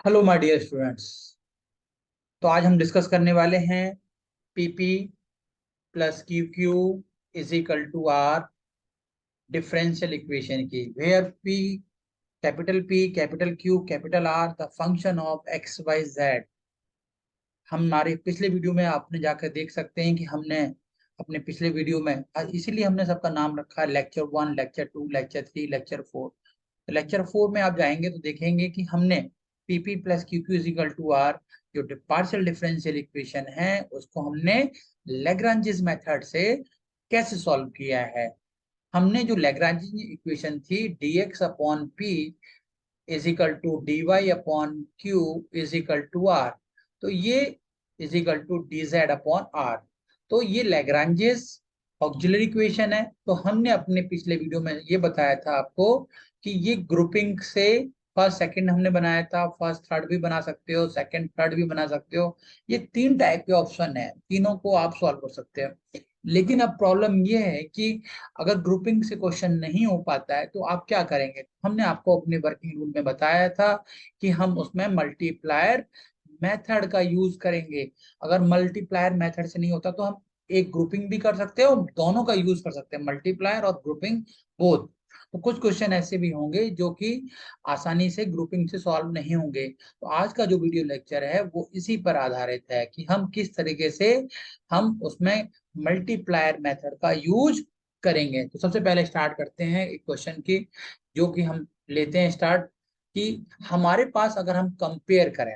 Hello my dear students. तो आज हम डिस्कस करने वाले हैं P P plus Q Q is equal to R differential equation की, where P capital Q capital R the function of X Y Z. हमारे पिछले वीडियो में आपने जाकर देख सकते हैं कि हमने अपने पिछले वीडियो में इसीलिए हमने सबका नाम रखा है लेक्चर 1, लेक्चर 2, लेक्चर 3, लेक्चर 4। तो लेक्चर 4 में आप जाएंगे तो देखेंगे कि हमने P P plus Q Q is equal to R जो पार्शियल डिफरेंशियल इक्वेशन है उसको हमने लेग्रांजेस मेथड से कैसे सॉल्व किया है। हमने जो लेग्रांजेस इक्वेशन थी dx upon p is equal to dy upon q is equal to r, तो ये is equal to dz upon r। तो ये लेग्रांजेस ऑक्सिलरी इक्वेशन है। तो हमने अपने पिछले वीडियो में ये बताया था आपको कि ये ग्रुपिंग से फर्स्ट सेकंड हमने बनाया था, फर्स्ट थर्ड भी बना सकते हो, सेकंड थर्ड भी बना सकते हो। ये तीन टाइप के ऑप्शन है, तीनों को आप सॉल्व कर सकते हो। लेकिन अब प्रॉब्लम ये है कि अगर ग्रुपिंग से क्वेश्चन नहीं हो पाता है तो आप क्या करेंगे। हमने आपको अपने वर्किंग रूल में बताया था कि हम उसमें मल्टीप्लायर मेथड का यूज करेंगे। अगर मल्टीप्लायर मेथड से नहीं होता तो हम एक ग्रुपिंग भी कर सकते हैं और दोनों का यूज कर सकते हैं, मल्टीप्लायर और ग्रुपिंग बोथ। तो कुछ क्वेश्चन ऐसे भी होंगे जो कि आसानी से ग्रुपिंग से सॉल्व नहीं होंगे। तो आज का जो वीडियो लेक्चर है वो इसी पर आधारित है कि हम किस तरीके से हम उसमें मल्टीप्लायर मेथड का यूज करेंगे। तो सबसे पहले स्टार्ट करते हैं एक क्वेश्चन की, जो कि हम लेते हैं स्टार्ट कि हमारे पास अगर हम कंपेयर करें,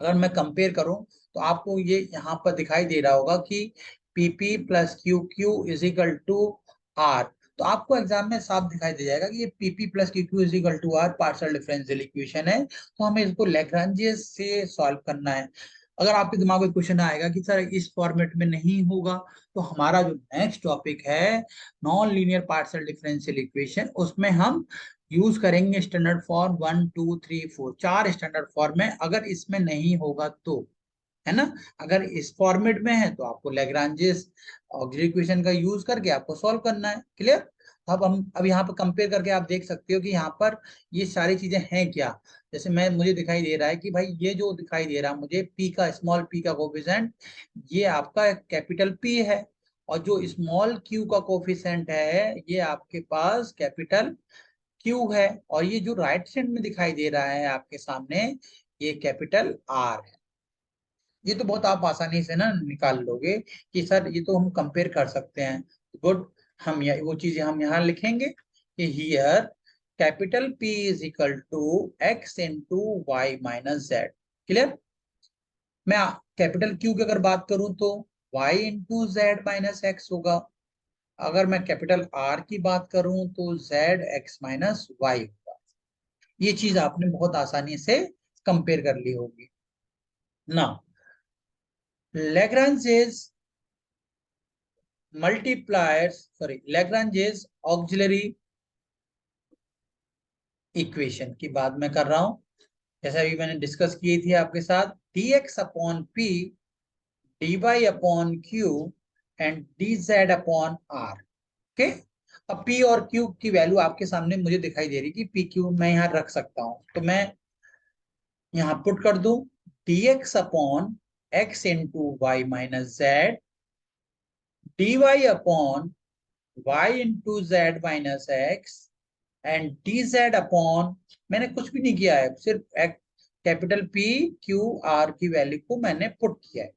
अगर मैं कंपेयर करूं तो आपको ये यहाँ पर दिखाई दे रहा होगा कि P P plus Q Q is equal to R. तो आपको एग्जाम में साफ दिखाई दे जाएगा कि ये P P plus Q Q is equal to R partial differential equation है। तो हमें इसको लैग्रांजियस से सॉल्व करना है। अगर आपके दिमाग में क्वेश्चन आएगा कि सर इस फॉर्मेट में नहीं होगा, तो हमारा जो नेक्स्ट टॉपिक है non linear partial differential equation, उसमें हम यूज करेंगे स्टैंडर्ड फॉर्म 1, 2, 3, 4, चार स्टैंडर्ड फॉर्म में। अगर इसमें नहीं होगा तो, है ना, अगर इस फॉर्मेट में है तो आपको लैग्रांजेस ऑक्सिलरी इक्वेशन का यूज करके आपको सॉल्व करना है। क्लियर। अब हम अब यहाँ पर कंपेयर करके आप देख सकते हो कि यहाँ पर ये सारी चीजें हैं क्या। जैसे मैं मुझे दिखाई दे रहा है कि भाई ये जो दिखाई दे रहा है मुझे पी का, स्मॉल पी का कोफिशिएंट ये आपका कैपिटल पी है, और जो स्मॉल क्यू का कोफिशिएंट है ये आपके पास कैपिटल क्यू है, और ये जो राइट साइड में दिखाई दे रहा है आपके सामने ये कैपिटल आर है। ये तो बहुत आप आसानी से ना निकाल लोगे कि सर ये तो हम कंपेयर कर सकते हैं। गुड। हम वो चीजें हम यहाँ लिखेंगे कि here capital P is equal to X into Y minus Z. Clear. मैं कैपिटल क्यू की अगर बात करूं तो Y into Z minus X होगा। अगर मैं कैपिटल आर की बात करूं तो जेड एक्स माइनस वाई होगा। ये चीज आपने बहुत आसानी से कंपेयर कर ली होगी ना। Lagrange's Lagrange's ऑक्सिलरी इक्वेशन की बात मैं कर रहा हूं। जैसा अभी मैंने डिस्कस की थी आपके साथ, dx upon p dy upon q and dz upon r। Okay. अब p और q की वैल्यू आपके सामने मुझे दिखाई दे रही कि p q मैं यहाँ रख सकता हूं, तो मैं यहाँ पुट कर दूं dx upon x into Y minus Z dy upon y into Z minus X and dz upon, मैंने कुछ भी नहीं किया है, सिर्फ कैपिटल P Q R की वैल्यू को मैंने पुट किया है।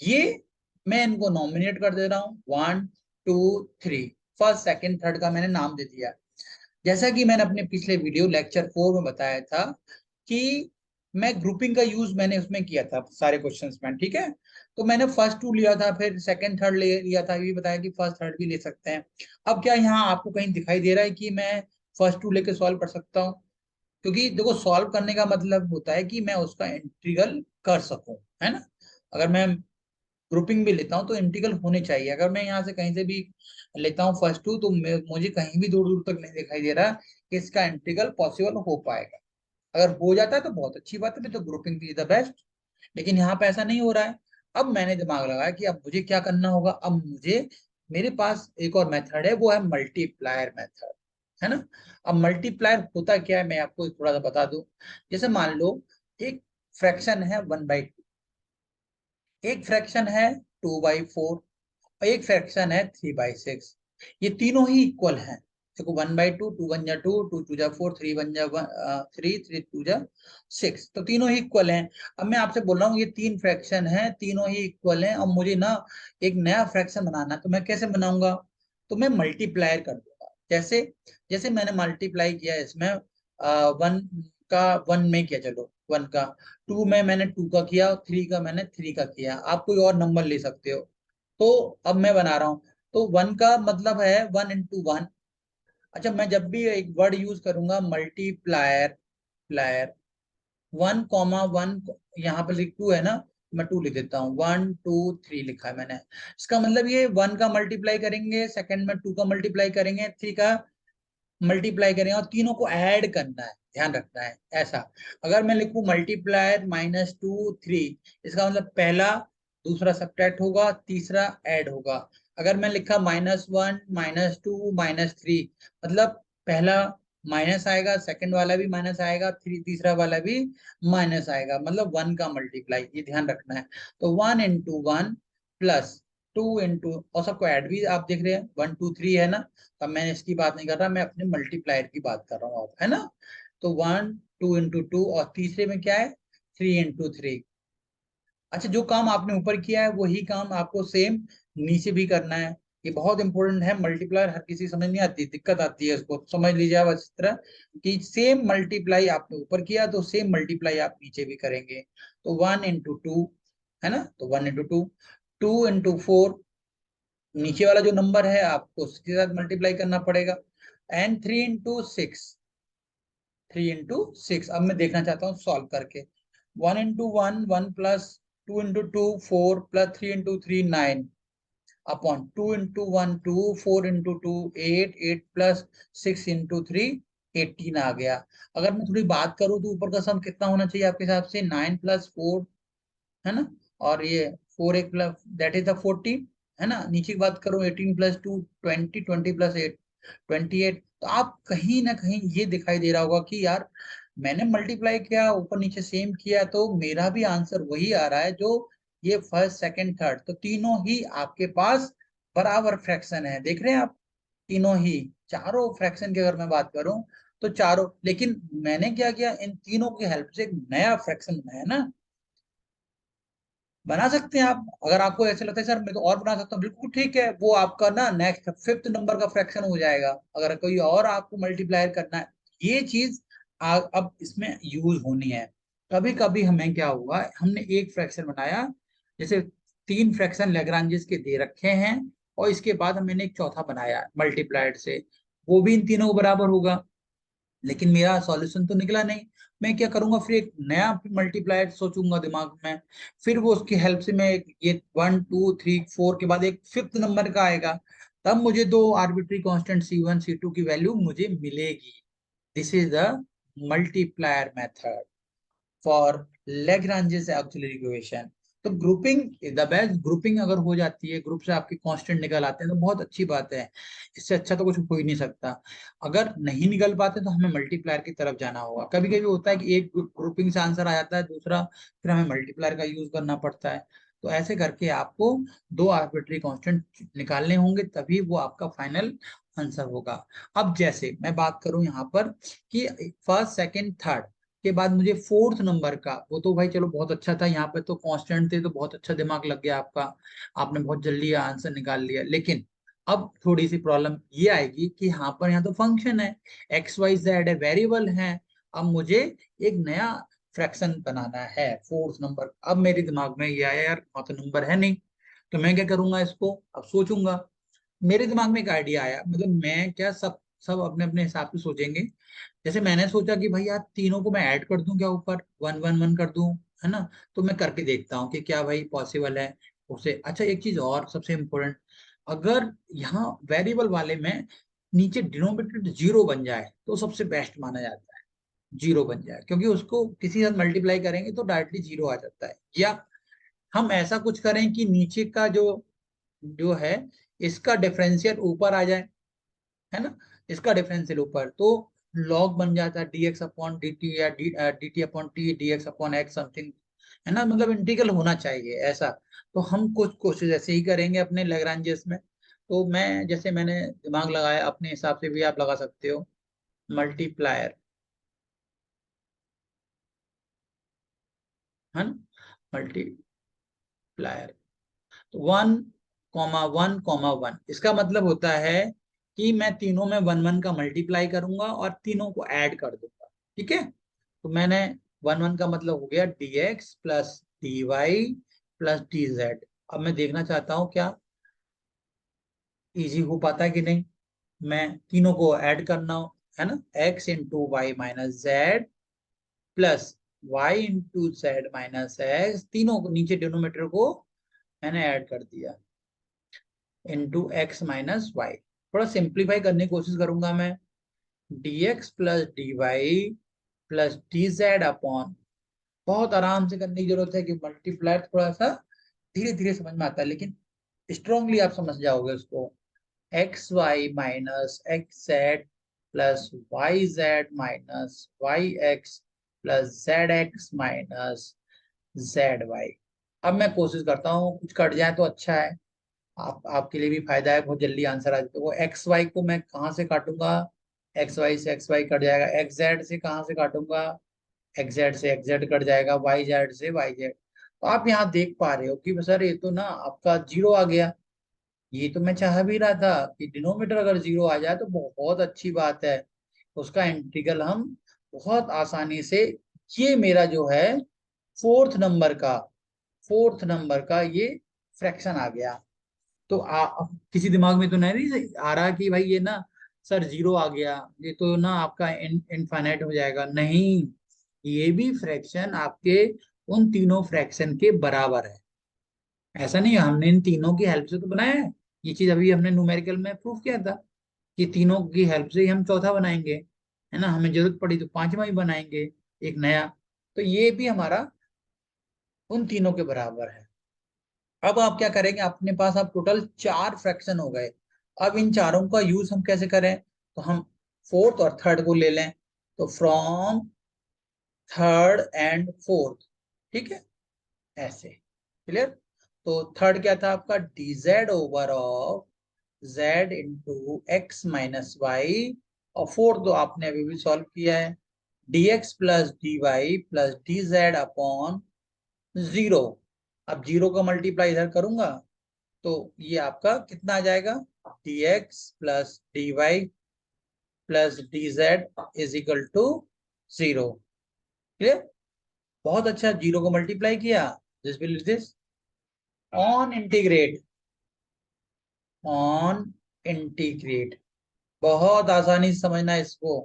ये मैं इनको नॉमिनेट कर दे रहा हूँ 1, 2, 3, फर्स्ट सेकंड थर्ड का मैंने नाम दे दिया। जैसा कि मैंने अपने पिछले वीडियो लेक्चर 4 में बताया था कि मैं ग्रुपिंग का यूज मैंने उसमें किया था सारे क्वेश्चंस में, ठीक है। तो मैंने फर्स्ट टू लिया था, फिर सेकंड थर्ड ले लिया था, ये भी बताया कि फर्स्ट थर्ड भी ले सकते हैं। अब क्या यहाँ आपको कहीं दिखाई दे रहा है कि मैं फर्स्ट टू लेके सॉल्व कर सकता हूँ? क्योंकि देखो सॉल्व करने का मतलब होता है कि मैं उसका इंटीग्रल कर सकूं, है ना। अगर मैं ग्रुपिंग भी लेता हूँ तो इंटीग्रल होने चाहिए। अगर मैं यहाँ से कहीं से भी लेता हूँ फर्स्ट टू, तो मुझे कहीं भी दूर दूर तक नहीं दिखाई दे रहा कि इसका इंटीग्रल पॉसिबल हो पाएगा। अगर हो जाता है तो बहुत अच्छी बात है, तो ग्रुपिंग इज द बेस्ट। लेकिन यहाँ पे ऐसा नहीं हो रहा है। अब मैंने दिमाग लगाया कि अब मुझे क्या करना होगा। अब मुझे, मेरे पास एक और मेथड है, वो है मल्टीप्लायर मेथड, है ना। अब मल्टीप्लायर होता क्या है मैं आपको थोड़ा सा बता दूं। जैसे मान लो एक फ्रैक्शन है 1/2, एक फ्रैक्शन है 2/4, और एक फ्रैक्शन है 3/6। ये तीनों ही इक्वल हैं। देखो 1/2, 2 1 जा 2, 2 2 जा 4, 3 1 जा 3, 3 2 जा 6, तो तीनों ही इक्वल हैं। अब मैं आपसे बोल रहा हूँ ये तीन फ्रैक्शन हैं, तीनों ही इक्वल हैं, और मुझे ना एक नया फ्रैक्शन बनाना है, तो मैं कैसे बनाऊंगा? तो मैं मल्टीप्लायर कर दूंगा। जैसे जैसे मैंने मल्टीप्लाई किया इसमें 1 का 1 में किया, चलो 1 का, 2 में मैंने 2 का किया, और 3 का मैंने 3 का किया। आप कोई और नंबर ले सकते हो। तो अब मैं बना रहा हूं, तो 1 का मतलब है 1 × 1। अच्छा, मैं जब भी एक वर्ड यूज करूंगा मल्टीप्लायर, प्लायर 1, 1, यहाँ पर लिख 2 है ना, मैं 2 लिख देता हूँ, 1 2 3 लिखा है मैंने। इसका मतलब ये 1 का मल्टीप्लाई करेंगे, सेकंड में 2 का मल्टीप्लाई करेंगे, 3 का मल्टीप्लाई करेंगे, और तीनों को ऐड करना है, ध्यान रखना है ऐसा। अगर मैं लिखूं मल्टीप्लायर -2 3, इसका मतलब पहला दूसरा सब्ट्रैक्ट होगा, तीसरा ऐड होगा। अगर मैं लिखा -1 -2 -3, मतलब पहला माइनस आएगा, सेकंड वाला भी माइनस आएगा, तीसरा वाला भी माइनस आएगा, मतलब 1 का मल्टीप्लाई, ये ध्यान रखना है। तो 1 × 1 प्लस 2 और सबको ऐड भी आप देख रहे हैं, 1 2 3 है ना। अब मैं इसकी बात नहीं कर रहा, मैं अपने मल्टीप्लायर की बात कर रहा हूँ अब, है ना। तो 1 2 × 2, और तीसरे में क्या है, 3 × 3। अच्छा, जो काम आपने ऊपर किया है वही काम आपको सेम नीचे भी करना है। ये बहुत इंपॉर्टेंट है। मल्टीप्लायर हर किसी समझ नहीं आती, दिक्कत आती है इसको, समझ लीजिए आप इस तरह कि सेम मल्टीप्लाई आपने ऊपर किया तो सेम मल्टीप्लाई आप नीचे भी करेंगे। तो 1 × 2, है ना, तो 1 × 2, 2 × 4, नीचे वाला जो नंबर है आपको उसके साथ मल्टीप्लाई करना पड़ेगा, एंड 3 × 6, 3 × 6। अब मैं देखना चाहता हूँ सॉल्व करके। 1 × 1 1 प्लस 2 × 2 4 प्लस 3 × 3 9 अपॉन 2 × 1 2, 4 × 2 8, 8 प्लस 6 × 3 18 आ गया। अगर मैं थोड़ी बात करूँ तो ऊपर का सम कितना होना चाहिए आपके हिसाब से, 9 + 4, है ना, और ये 4 प्लस दैट इज द 14, है ना। नीचे की बात करो 18 + 2 20, 20 + 8 28। तो आप कहीं ना कहीं ये दिखाई दे रहा होगा कि यार मैंने मल्टीप्लाई किया, ऊपर नीचे सेम किया, तो मेरा भी आंसर वही आ रहा है जो ये फर्स्ट सेकंड थर्ड, तो तीनों ही आपके पास बराबर फ्रैक्शन है। देख रहे हैं आप, तीनों ही, चारों फ्रैक्शन की अगर मैं बात करूं तो चारों, लेकिन मैंने क्या किया, इन तीनों की हेल्प से एक नया फ्रैक्शन बनाया ना। बना सकते हैं आप, अगर आपको ऐसा लगता है सर मैं तो और बना सकता हूँ, बिल्कुल ठीक है, वो आपका ना नेक्स्ट फिफ्थ नंबर का फ्रैक्शन हो जाएगा। अगर कोई और आपको मल्टीप्लायर करना है, ये चीज अब इसमें यूज होनी है। कभी कभी हमें क्या हुआ, हमने एक फ्रैक्शन बनाया, जैसे तीन फ्रैक्शन लेग्रांजेस के दे रखे हैं, और इसके बाद मैंने एक चौथा बनाया मल्टीप्लायड से, वो भी इन तीनों को बराबर होगा, लेकिन मेरा सॉल्यूशन तो निकला नहीं। मैं क्या करूंगा, फिर एक नया मल्टीप्लायर सोचूंगा दिमाग में, फिर वो उसकी हेल्प से मैं ये 1 2 3 4 के बाद एक फिफ्थ नंबर का आएगा, तब मुझे दो आर्बिट्री कांस्टेंट C1 C2 की वैल्यू मुझे मिलेगी। This is the multiplier method for Lagrange's auxiliary equation। तो grouping is the best. Grouping अगर हो जाती है, ग्रुप से आपके कांस्टेंट निकल आते हैं तो बहुत अच्छी बात है, इससे अच्छा तो कुछ हो ही नहीं सकता। अगर नहीं निकल पाते तो हमें मल्टीप्लायर की तरफ जाना होगा। कभी कभी होता है कि एक ग्रुपिंग से आंसर आ जाता है, दूसरा फिर हमें मल्टीप्लायर का यूज करना पड़ता है। तो ऐसे करके आपको दो आर्बिट्री कांस्टेंट निकालने होंगे, तभी वो आपका फाइनल आंसर होगा। अब जैसे मैं बात करूं यहाँ पर कि फर्स्ट सेकंड थर्ड के बाद मुझे फोर्थ नंबर का, वो तो भाई चलो बहुत अच्छा था, यहाँ पे तो कांस्टेंट थे तो बहुत अच्छा दिमाग लग गया आपका, आपने बहुत जल्दी आंसर निकाल लिया। लेकिन अब थोड़ी सी प्रॉब्लम ये आएगी कि यहाँ तो फंक्शन है, XYZ है, वेरिएबल है। अब मुझे एक नया फ्रैक्शन बनाना है फोर्थ नंबर। अब मेरे दिमाग में ये आया, यार वहां तो नंबर है नहीं, तो मैं क्या करूंगा, इसको अब सोचूंगा। मेरे दिमाग में एक आइडिया आया, मतलब मैं क्या, सब सब अपने अपने हिसाब से सोचेंगे। जैसे मैंने सोचा कि भाई यार तीनों को मैं ऐड कर दूं क्या, ऊपर 1 1 1 कर दूं, है ना। तो मैं करके देखता हूँ कि क्या भाई पॉसिबल है उसे। अच्छा, एक चीज और सबसे इम्पोर्टेंट, अगर यहाँ वेरिएबल वाले में नीचे डिनोमिनेटर जीरो बन जाए तो सबसे बेस्ट माना जाता है, जीरो बन जाए, क्योंकि उसको किसी के साथ मल्टीप्लाई करेंगे तो डायरेक्टली जीरो आ जाता है। या हम ऐसा कुछ करें कि नीचे का जो जो है इसका डिफरेंशियल ऊपर आ जाए, है ना। इसका डिफरेंशियल ऊपर, तो लॉग बन जाता है dx अपॉन dt या dt upon t dx upon x something, है ना, मतलब इंटीग्रल होना चाहिए ऐसा। तो हम कुछ कोशिश ऐसे ही करेंगे अपने लैग्रांजियस में। तो मैं जैसे मैंने दिमाग लगाया, अपने हिसाब से भी आप लगा सकते हो। मल्टीप्लायर, है ना, मल्टीप्लायर, 1,1,1 इसका मतलब होता है कि मैं तीनों में 1 1 का मल्टीप्लाई करूंगा और तीनों को ऐड कर दूंगा। ठीक है, तो मैंने 1 1 का मतलब हो गया dx plus dy plus dz। अब मैं देखना चाहता हूँ क्या इजी हो पाता है कि नहीं। मैं तीनों को ऐड करना हो, है ना, x into Y minus Z plus y into Z minus X, तीनों को नीचे डिनोमीटर को मैंने ऐड कर दिया इंटू एक्स माइनस वाई। थोड़ा सिंप्लीफाई करने की कोशिश करूंगा मैं। dx plus dy plus dz upon, बहुत आराम से करने की जरूरत है कि मल्टीप्लाई थोड़ा सा धीरे धीरे समझ में आता है, लेकिन स्ट्रांगली आप समझ जाओगे उसको। X Y minus X Z plus Y Z minus Y X plus Z X minus Z Y. अब मैं कोशिश करता हूँ कुछ कट जाए तो अच्छा है, आपके लिए भी फायदा है, बहुत जल्दी आंसर आ जाए। तो वो एक्स वाई को मैं कहाँ से काटूंगा, एक्स वाई से एक्स वाई कट जाएगा, एक्स जेड से कहाँ से काटूंगा, एक्स जेड से एक्स जेड कट जाएगा, वाई जेड से वाई जेड। तो आप यहाँ देख पा रहे हो कि सर ये तो ना आपका जीरो आ गया। ये तो मैं चाह भी रहा था कि डिनोमीटर अगर जीरो आ जाए तो बहुत अच्छी बात है, उसका इंटीग्रल हम बहुत आसानी से, ये मेरा जो है फोर्थ नंबर का, फोर्थ नंबर का ये फ्रैक्शन आ गया। तो किसी दिमाग में तो नहीं आ रहा कि भाई ये ना सर जीरो आ गया, ये तो ना आपका इनफाइनाइट हो जाएगा, नहीं, ये भी फ्रैक्शन आपके उन तीनों फ्रैक्शन के बराबर है। ऐसा नहीं है, हमने इन तीनों की हेल्प से तो बनाया है। ये चीज अभी हमने न्यूमेरिकल में प्रूफ किया था कि तीनों की हेल्प से ही हम चौथा बनाएंगे, है ना, हमें जरूरत पड़ी तो पांचवा ही बनाएंगे एक नया। तो ये भी हमारा उन तीनों के बराबर है। अब आप क्या करेंगे, अपने पास अब टोटल चार फ्रैक्शन हो गए। अब इन चारों का यूज हम कैसे करें, तो हम फोर्थ और थर्ड को ले लें। तो फ्रॉम थर्ड एंड फोर्थ, ठीक है, ऐसे क्लियर। तो थर्ड क्या था आपका, dz over of z into X minus Y, और फोर्थ तो आपने अभी भी सॉल्व किया है, dx plus dy plus dz upon zero. अब जीरो का मल्टीप्लाई इधर करूंगा तो ये आपका कितना आ जाएगा, dx plus dy plus dz is equal to zero. Clear, बहुत अच्छा, जीरो को मल्टीप्लाई किया, this will this, on integrate, on integrate, बहुत आसानी से समझना है इसको,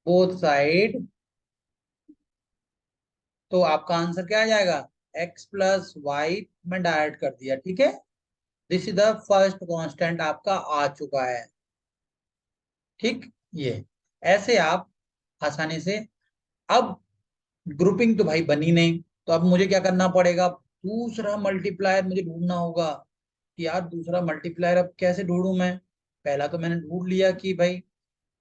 बोथ साइड। तो आपका आंसर क्या आ जाएगा, x प्लस वाई में डायरेक्ट कर दिया, ठीक है। This is the first constant आपका आ चुका है, ठीक। ये ऐसे आप आसानी से, अब ग्रुपिंग तो भाई बनी नहीं, तो अब मुझे क्या करना पड़ेगा, दूसरा मल्टीप्लायर मुझे ढूंढना होगा कि यार दूसरा मल्टीप्लायर अब कैसे ढूंढूं मैं। पहला तो मैंने ढूंढ लिया कि भाई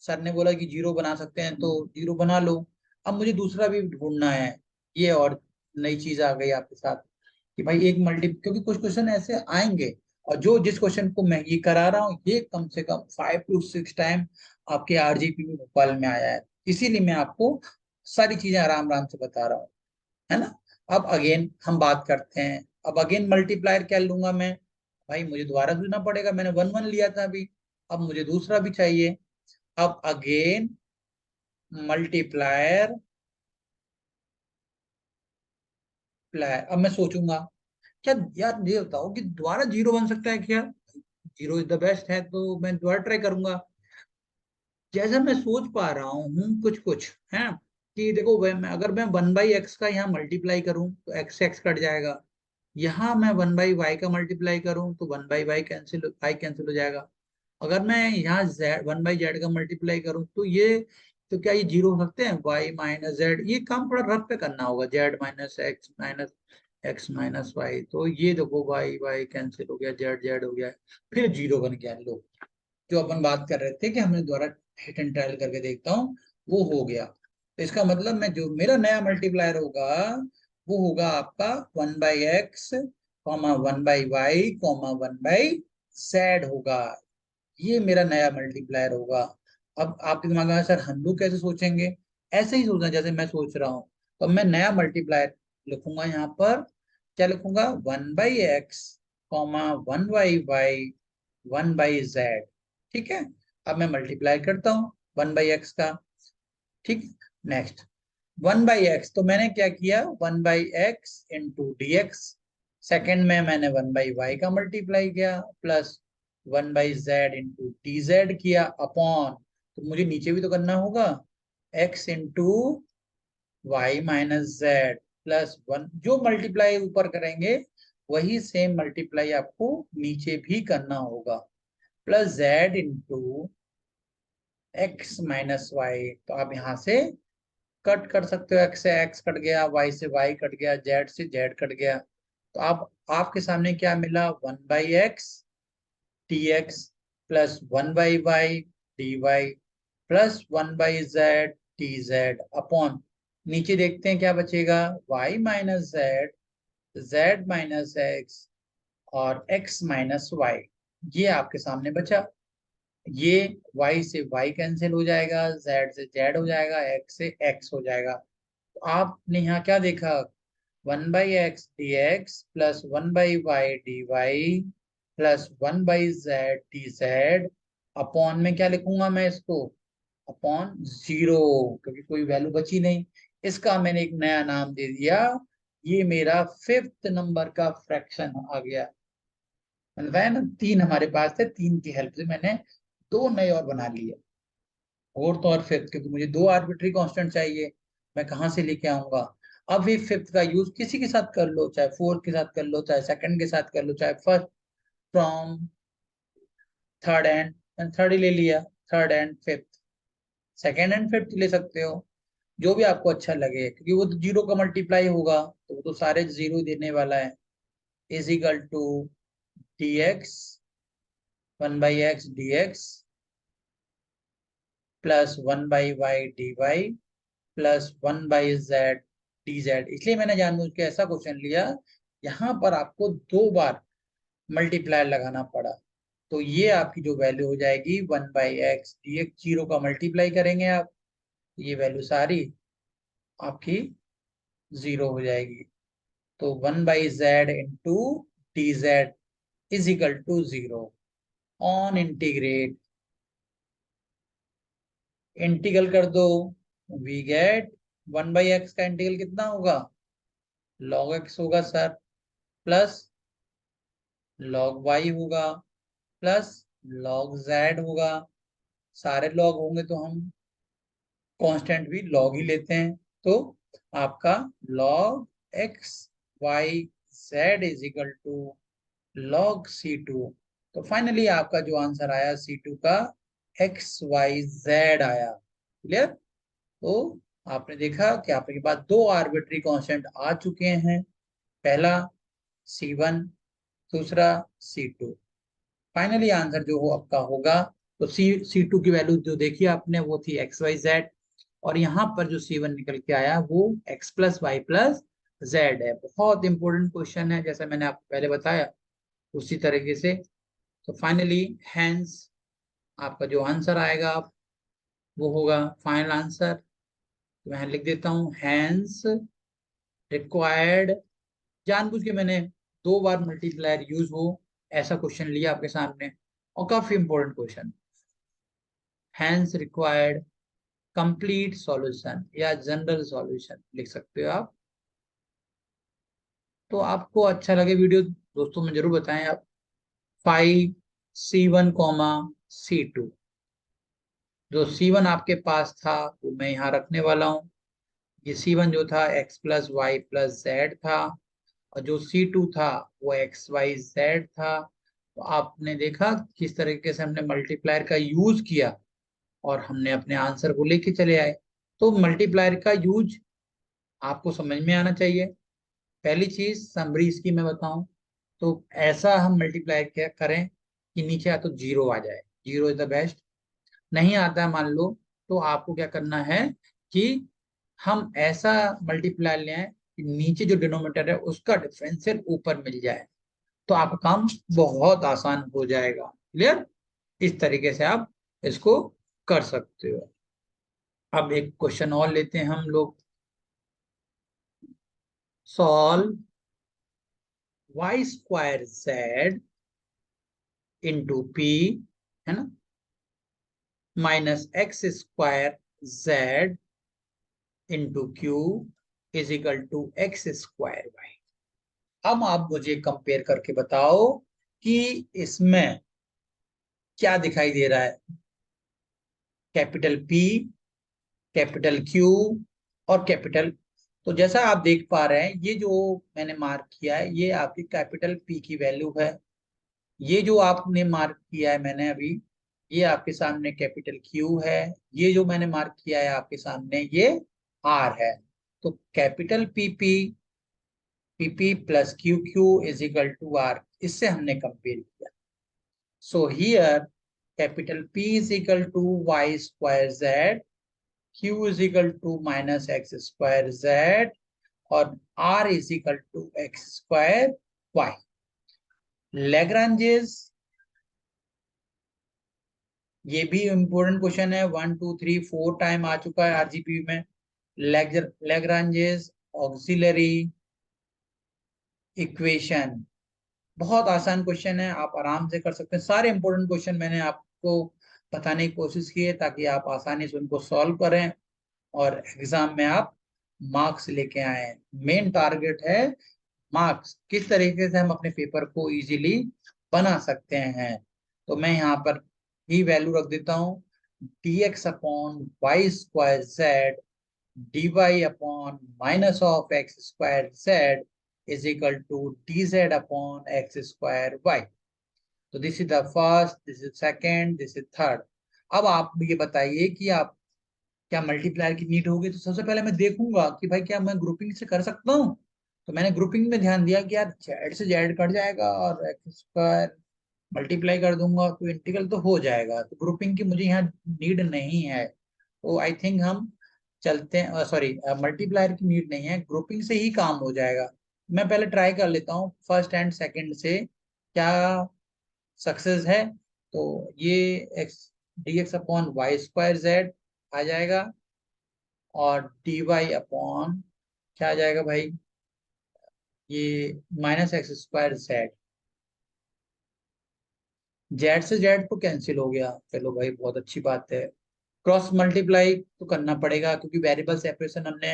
सर ने बोला कि जीरो बना सकते हैं तो जीरो बना लो। अब मुझे दूसरा भी ढूंढना है, ये और नई चीज आ गई आपके साथ कि भाई एक मल्टी, क्योंकि कुछ क्वेश्चन ऐसे आएंगे, और जो जिस क्वेश्चन को मैं ये करा रहा हूँ ये कम से कम 5 to 6 टाइम आपके आरजीपी में भोपाल में आया है, इसीलिए मैं आपको सारी चीजें आराम आराम से बता रहा हूँ, है ना। अब अगेन हम बात करते हैं, अब अगेन मल्टीप्लायर क्या लूंगा मैं, भाई मुझे दोबारा सोचना पड़ेगा, मैंने 1 1 लिया था अभी, अब मुझे दूसरा भी चाहिए। अब अगेन मल्टीप्लायर प्लायर, अब मैं सोचूंगा क्या, यार ये बताओ कि दोबारा जीरो बन सकता है क्या, जीरो इज द बेस्ट है, तो मैं दोबारा ट्राई करूंगा। जैसा मैं सोच पा रहा हूँ कुछ कुछ है कि देखो मैं अगर मैं 1/x का यहाँ मल्टीप्लाई करूँ तो एक्स एक्स कट जाएगा, यहाँ मैं 1/y का मल्टीप्लाई करूँ तो 1/y कैंसिल, y कैंसिल हो जाएगा। अगर मैं यहाँ z 1/z का मल्टीप्लाई करूँ तो ये, तो क्या ये जीरो हो सकते हैं, y माइनस जेड, ये काम थोड़ा रफ पे करना होगा, z माइनस वाई, तो ये देखो y y कैंसिल हो गया, z z हो गया, फिर जीरो बन गया, लो जो अपन बात कर रहे थे कि हमने दोबारा हिट एंड ट्रायल करके देखता हूँ, वो हो गया। तो इसका मतलब मैं जो मेरा नया मल्टीप्लायर होगा वो होगा आपका 1/x comma 1/y comma 1/z होगा। ये मेरा नया मल्टीप्लायर होगा। अब आपके दिमाग में सर हम लोग कैसे सोचेंगे? ऐसे ही सोचना जैसे मैं सोच रहा हूँ। तो मैं नया मल्टीप्लायर लिखूंगा यहाँ पर। क्या लिखूंगा? 1/x comma 1/y 1/z। ठीक है। अब मैं मल्टीप्लाई करता हूँ 1/x का। ठीक। नेक्स्ट 1/x, तो मैंने क्या किया? 1/x into D x. Second में मैंने 1/y का मल्टीप्लाई किया plus 1/z into D Z किया अपॉन, तो मुझे नीचे भी तो करना होगा, x into Y minus Z plus 1। जो मल्टीप्लाई ऊपर करेंगे वही सेम मल्टीप्लाई आपको नीचे भी करना होगा, plus z into X minus Y. तो आप यहाँ से कट कर सकते हो, x से x कट गया, y से y कट गया, z से z कट गया। तो आप आपके सामने क्या मिला? 1/x dx plus 1/y dy plus 1/z dz upon, नीचे देखते हैं क्या बचेगा? y minus Z, z minus x और x माइनस वाई। ये आपके सामने बचा। ये y से y कैंसिल हो जाएगा, z से z हो जाएगा, x से x हो जाएगा। तो आपने यहाँ क्या देखा? 1/x dx plus 1/y dy plus 1/z dz upon में क्या लिखूंगा मैं इसको? अपॉन 0, क्योंकि कोई वैल्यू बची नहीं। इसका मैंने एक नया नाम दे दिया। ये मेरा 5th नंबर का फ्रैक्शन आ गया। मतलब है ना, 3 हमारे पास थे, 3 की हेल्प से मैंने 2 नए और बना लिए। फोर्थ और फिफ्थ, क्योंकि मुझे 2 आर्बिट्री कांस्टेंट चाहिए, मैं कहाँ से लेके आऊंगा? अब ये फिफ्थ का यूज किसी के साथ कर लो, चाहे फोर्थ के साथ कर लो, चाहे सेकंड के साथ कर लो, चाहे first from third and third ही ले लिया, third and fifth, second and fifth ले सकते हो, जो भी आपको अच्छा लगे, क्योंकि वो तो जीरो का मल्टीप्लाई होगा, तो वो तो सारे जीरो ही देने वाला है। Is equal to D X 1/x dx plus 1/y dy plus 1/z dz। इसलिए मैंने जानबूझ के ऐसा क्वेश्चन लिया, यहाँ पर आपको 2 बार मल्टीप्लायर लगाना पड़ा। तो ये आपकी जो वैल्यू हो जाएगी 1/x dx, जीरो का मल्टीप्लाई करेंगे आप, ये वैल्यू सारी आपकी 0 हो जाएगी। तो 1/z into D Z is equal to 0 on integrate. Integral कर दो, वी गेट 1/x का इंटीग्रल कितना होगा? log x होगा सर, प्लस log y होगा, प्लस log z होगा। सारे log होंगे तो हम कांस्टेंट भी log ही लेते हैं। तो आपका log x y z is equal to log c2। तो फाइनली आपका जो आंसर आया c2 का x y z आया। क्लियर? तो आपने देखा कि आपके पास 2 आर्बिट्री कांस्टेंट आ चुके हैं, पहला c1, दूसरा c2। फाइनली आंसर जो हो आपका होगा, तो C2 की वैल्यू जो देखी आपने वो थी XYZ, और यहाँ पर जो C1 निकल के आया वो x plus Y plus Z है। बहुत इंपॉर्टेंट क्वेश्चन है, जैसा मैंने आपको पहले बताया उसी तरीके से। तो फाइनली हैंस आपका जो आंसर आएगा वो होगा फाइनल आंसर। तो मैं लिख देता हूँ हैंस रिक्वायर्ड। जानबूझ के मैंने 2 बार मल्टीप्लायर यूज हो ऐसा क्वेश्चन लिया आपके सामने, और काफी important question. Hence required complete solution या जनरल सॉल्यूशन लिख सकते हो आप। तो आपको अच्छा लगे वीडियो, दोस्तों में जरूर बताएं आप। 5C1 कॉमा C2, जो C1 आपके पास था वो मैं यहाँ रखने वाला हूँ। ये C1 जो था x plus Y plus Z था, और जो C2 था वो एक्स वाई जेड था। तो आपने देखा किस तरीके से हमने मल्टीप्लायर का यूज किया और हमने अपने आंसर को लेके चले आए। तो मल्टीप्लायर का यूज आपको समझ में आना चाहिए। पहली चीज समरी इसकी मैं बताऊं, तो ऐसा हम मल्टीप्लाई क्या करें कि नीचे या तो जीरो आ जाए, 0 इज द बेस्ट। नहीं आता है मान लो, तो आपको क्या करना है कि हम ऐसा मल्टीप्लाई ले आए कि नीचे जो डिनोमिनेटर है उसका डिफरेंशियल ऊपर मिल जाए, तो आपका काम बहुत आसान हो जाएगा। क्लियर? इस तरीके से आप इसको कर सकते हो। अब एक क्वेश्चन और लेते हैं हम लोग। Solve Y square Z into P, है ना, minus X square Z into Q is equal to X square Y. अब आप मुझे कंपेयर करके बताओ कि इसमें क्या दिखाई दे रहा है, कैपिटल पी, कैपिटल क्यू और कैपिटल। तो जैसा आप देख पा रहे हैं, ये जो मैंने मार्क किया है ये आपकी कैपिटल पी की वैल्यू है। ये जो आपने मार्क किया है मैंने अभी, ये आपके सामने कैपिटल क्यू है। ये जो मैंने मार्क किया है आपके सामने, ये आर है। तो capital P P, P P plus Q Q is equal to R, इससे हमने कंपेयर किया। So here capital P is equal to Y square Z, Q is equal to minus X square Z, और R is equal to X square Y. Lagrange's, ये भी important question है, 1 2 3 4 time आ चुका है RGP में। Lagrange's auxiliary equation, बहुत आसान question है, आप आराम से कर सकते हैं। सारे इंपॉर्टेंट क्वेश्चन मैंने आपको बताने की कोशिश की है ताकि आप आसानी से उनको सॉल्व करें और एग्जाम में आप मार्क्स लेके आए। मेन टारगेट है मार्क्स, किस तरीके से हम अपने पेपर को इजीली बना सकते हैं। तो मैं यहाँ पर ही वैल्यू रख देता हूँ, dx upon Y square Z dy upon minus of X square Z is equal to dz upon X square Y. तो this is the first, this is second, this is third. अब आप ये बताइए कि आप क्या मल्टीप्लायर की need होगी। तो सबसे पहले मैं देखूंगा कि भाई क्या मैं ग्रुपिंग से कर सकता हूँ। तो मैंने ग्रुपिंग में ध्यान दिया कि यार जेड से जेड कट जाएगा और एक्स स्क्वायर मल्टीप्लाई कर दूंगा तो इंटीग्रल तो हो जाएगा। तो ग्रुपिंग की मुझे यहाँ नीड नहीं है। तो आई थिंक हम चलते हैं, सॉरी मल्टीप्लायर की नीड नहीं है, ग्रुपिंग से ही काम हो जाएगा। मैं पहले ट्राई कर लेता हूँ फर्स्ट एंड सेकंड से क्या सक्सेस है। तो ये X D X upon Y square Z आ जाएगा, और डी वाई अपॉन क्या आ जाएगा भाई, ये minus X square Z. Z से जेड तो कैंसिल हो गया, चलो भाई बहुत अच्छी बात है। क्रॉस मल्टीप्लाई तो करना पड़ेगा क्योंकि वेरिएबल सेपरेशन हमने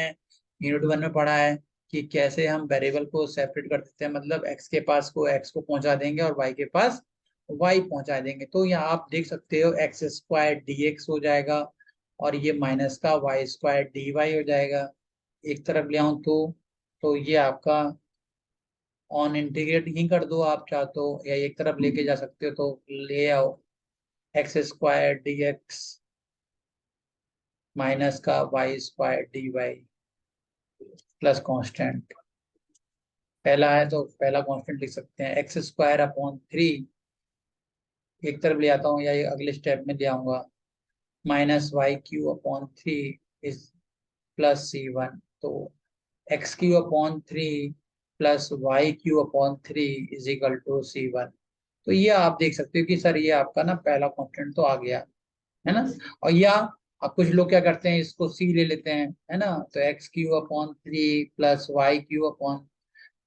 यूनिट 1 में पढ़ा है कि कैसे हम वेरिएबल को सेपरेट कर देते हैं, मतलब एक्स के पास को एक्स को पहुंचा देंगे और वाई के पास वाई पहुंचा देंगे। तो यहाँ आप देख सकते हो एक्स स्क्वायर डी एक्स हो जाएगा और ये माइनस का वाई स्क्वायर डी वाई हो जाएगा। एक तरफ ले आऊं तो ये आपका ऑन इंटीग्रेट ही कर दो आप चाहो तो, या एक तरफ लेके जा सकते हो तो ले आओ, X square D X minus का Y square D Y plus constant. पहला है तो पहला कांस्टेंट लिख सकते हैं, एक्स स्क्वायर अपॉन 3 एक तरफ ले आता हूँ या ये अगले स्टेप में ले आऊंगा, minus Y cube upon 3 is plus C1। तो X cube upon 3 plus Y cube upon 3 is equal to C1। तो ये आप देख सकते हो कि सर ये आपका ना पहला कांस्टेंट तो आ गया, है ना। और या अब कुछ लोग क्या करते हैं, इसको सी ले लेते हैं, है ना। तो X cube upon 3 plus Y cube upon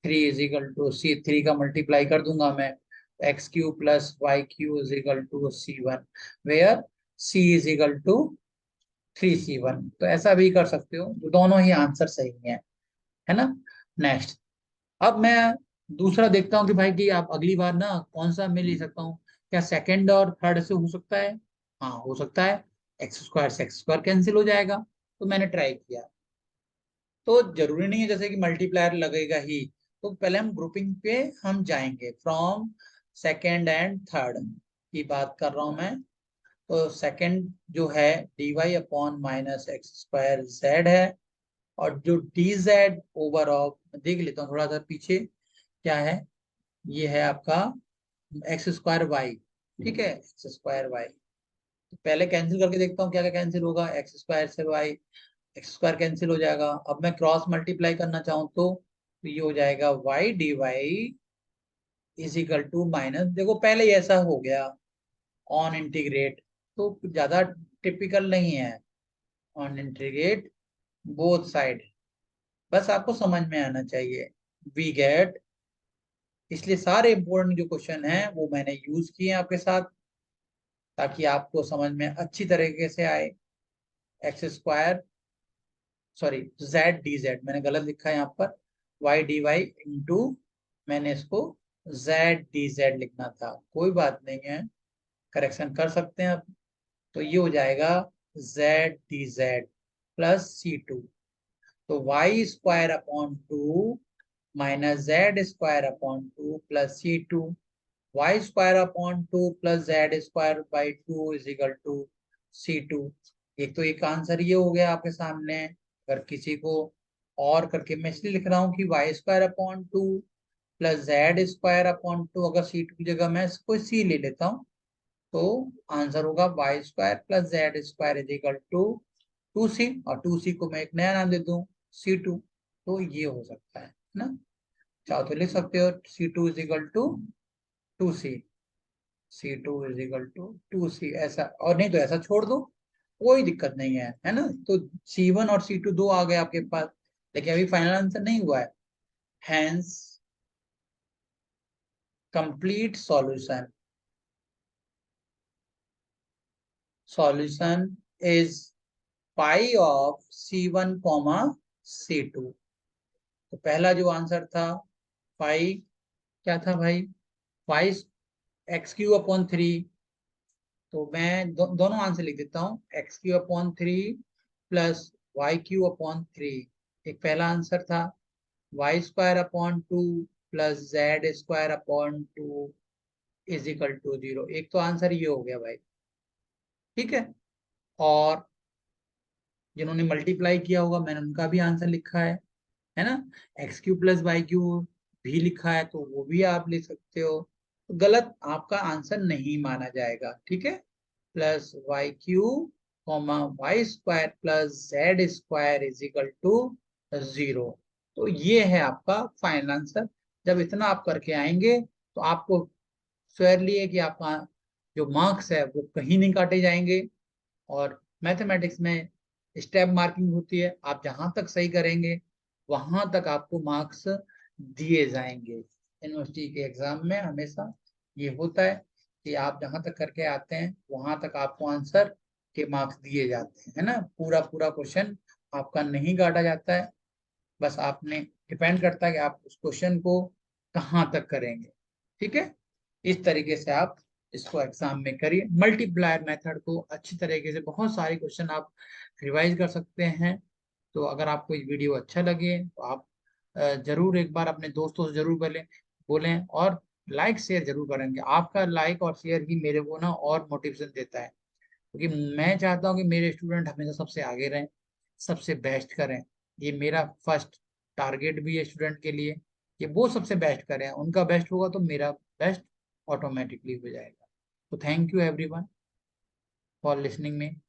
3 is equal to C, 3 का मल्टीप्लाई कर दूंगा मैं, X cube plus Y cube is equal to C1, where C is equal to 3C1। तो ऐसा भी कर सकते हो, तो दोनों ही आंसर सही है ना। नेक्स्ट, अब मैं दूसरा देखता हूँ कि भाई कि आप अगली बार ना कौन सा मैं ले सकता हूँ, क्या सेकंड और थर्ड से हो सकता है। हाँ हो सकता है, एक्स स्क्वायर से एक्स स्क्वायर कैंसिल हो जाएगा। तो मैंने ट्राई किया, तो जरूरी नहीं है जैसे कि मल्टीप्लायर लगेगा ही। तो पहले हम ग्रुपिंग पे हम जाएंगे, फ्रॉम सेकंड एंड थर्ड की बात कर रहा हूं मैं। तो सेकंड जो है D Y upon minus X square Z है, और जो डी जेड ओवर ऑफ, देख लेता हूँ थोड़ा सा पीछे क्या है, ये है आपका एक्स स्क्वायर वाई। ठीक है, एक्स स्क्वायर वाई। तो पहले कैंसिल करके देखता हूँ क्या क्या कैंसिल होगा, एक्स स्क्वायर से वाई, एक्स स्क्वायर कैंसिल हो जाएगा। अब मैं क्रॉस मल्टीप्लाई करना चाहूँ तो ये हो जाएगा Y D Y is equal to minus, देखो पहले ही ऐसा हो गया ऑन इंटीग्रेट, तो ज्यादा टिपिकल नहीं है। ऑन इंटीग्रेट बोथ साइड, बस आपको समझ में आना चाहिए। वी गेट, इसलिए सारे इंपोर्टेंट जो क्वेश्चन हैं वो मैंने यूज किए हैं आपके साथ, ताकि आपको समझ में अच्छी तरीके से आए। X square, sorry Z D Z मैंने गलत लिखा है यहाँ पर, वाई डी वाई इंटू, मैंने इसको जेड डी जेड लिखना था, कोई बात नहीं है, करेक्शन कर सकते हैं अब। तो ये हो जाएगा Z D Z plus C two, तो Y square upon two minus Z square upon two plus C two, Y square upon two plus Z square by two is equal to C two. एक तो एक answer ये हो गया आपके सामने। अगर किसी को और करके, मैं इसलिए लिख रहा हूँ कि Y square upon two plus Z square upon two, अगर सी टू की जगह मैं कोई सी ले लेता हूँ तो आंसर होगा Y square plus Z square is equal to two C, और टू सी को मैं एक नया नाम दे दूं सी टू, तो ये हो सकता है ना। चाहो तो लिख सकते हो C two is equal to two C, C two is equal to two C ऐसा, और नहीं तो ऐसा छोड़ दो, कोई दिक्कत नहीं है ना। तो सी वन और सी टू दो आ गए आपके पास, लेकिन अभी फाइनल आंसर नहीं हुआ है। Hence complete solution, solution is pi of C one comma C two. तो पहला जो आंसर था पाई, क्या था भाई, pi X cube upon three, तो मैं दोनों आंसर लिख देता हूँ, X cube upon three plus Y cube upon three. एक पहला आंसर था Y square upon two plus Z square upon two is equal to zero, एक तो आंसर ये हो गया भाई, ठीक है। और जिन्होंने मल्टीप्लाई किया होगा मैंने उनका भी आंसर लिखा है ना, X cube plus Y cube भी लिखा है, तो वो भी आप लिख सकते हो, तो गलत आपका आंसर नहीं माना जाएगा, ठीक है। Plus Y cube comma Y square plus Z square is equal to zero, तो ये है आपका फाइनल आंसर। जब इतना आप करके आएंगे तो आपको श्योरली है कि आपका जो मार्क्स है वो कहीं नहीं काटे जाएंगे। और मैथमेटिक्स में स्टेप मार्किंग होती है, आप जहां तक सही करेंगे वहां तक आपको मार्क्स दिए जाएंगे। यूनिवर्सिटी के एग्जाम में हमेशा ये होता है कि आप जहां तक करके आते हैं वहां तक आपको आंसर के मार्क्स दिए जाते हैं, है ना। पूरा पूरा क्वेश्चन आपका नहीं काटा जाता है, बस आपने डिपेंड करता है कि आप उस क्वेश्चन को कहाँ तक करेंगे, ठीक है। इस तरीके से आप इसको एग्जाम में करिए। मल्टीप्लायर मेथड को अच्छी तरीके से बहुत सारे क्वेश्चन आप रिवाइज कर सकते हैं। तो अगर आपको ये वीडियो अच्छा लगे तो आप जरूर एक बार अपने दोस्तों से जरूर बोलें बोलें और लाइक शेयर जरूर करेंगे। आपका लाइक और शेयर ही मेरे को ना और मोटिवेशन देता है, क्योंकि मैं चाहता हूँ कि मेरे स्टूडेंट हमेशा सबसे आगे रहें, सबसे बेस्ट करें। ये मेरा फर्स्ट टारगेट भी है स्टूडेंट के लिए कि वो सबसे बेस्ट करें, उनका बेस्ट होगा तो मेरा बेस्ट ऑटोमेटिकली हो जाएगा। तो thank you everyone for listening में।